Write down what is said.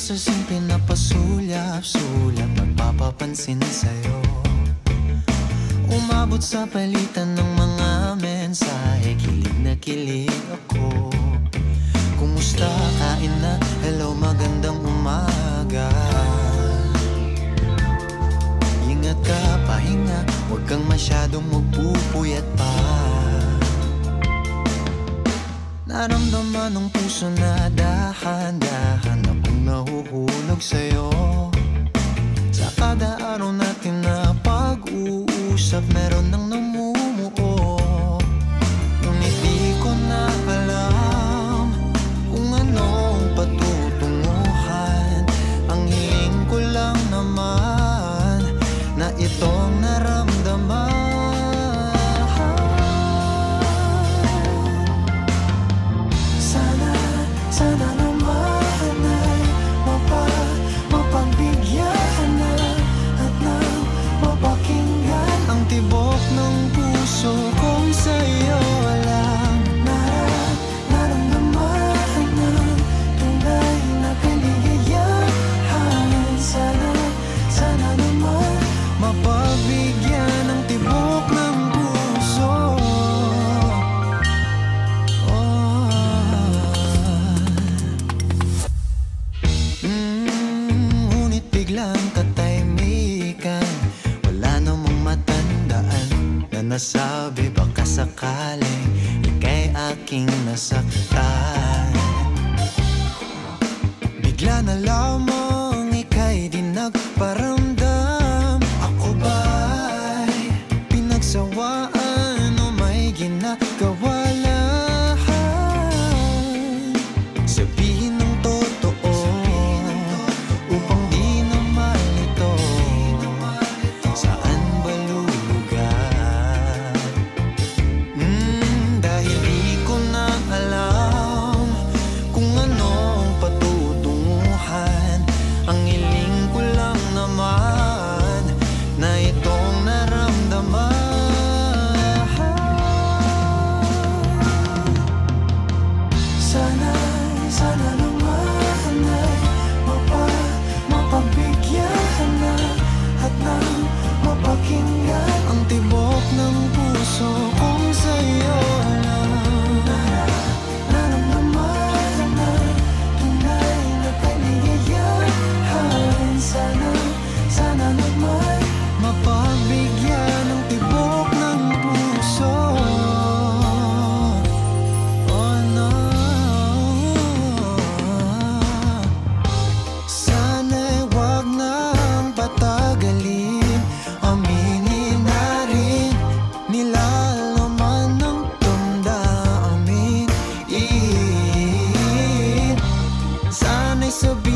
sa simple na pasulyap-sulyap, nagpapapansin sa'yo. Umabot sa palitan ng mga mensahe, kilig na kilig ako. Kumusta, kain na, hello, magandang umaga. Ingat ka, pahinga, huwag kang masyadong magpupuyat pa. Naramdaman ng puso na dahan-dahan akong nahuhulog sa'yo. Sa kada araw natin na pag-uusap, meron nang namumuo. Ngunit di ko na alam kung anong patutunguhan. Ang hiling ko lang naman na itong naramdaman. Sana naman ay mapagbigyan na at nang mapakinggan ang tibok ng puso kong sa'yo lang naramdaman ng tunay na kaligayahan. Sana naman mapagbigyan ang tibok ng puso. Ngunit biglang katahimikan, wala namang matandaan na nasabi baka sakaling ika'y aking nasaktan. Bigla na lamang ika'y di nagparamdam. Ako ba'y pinagsawaan o may ginagawa lang? Sabihin ng totoo upang di na malito. Saan ba lulugar? Dahil di ko na alam kung anong patutunguhan. Ang hiling ko lang naman na itong naramdaman. Sana naman ay mapagbigyan na at nang mapakinggan ang tibok ng puso kong sa'yo lang naramdaman na tunay na kaligayahan. Sana naman mapagbigyan ang tibok ng puso. Oh no, sana'y wag nang patagalin, aminin na rin nilalaman ng damdamin. Sana'y sabihin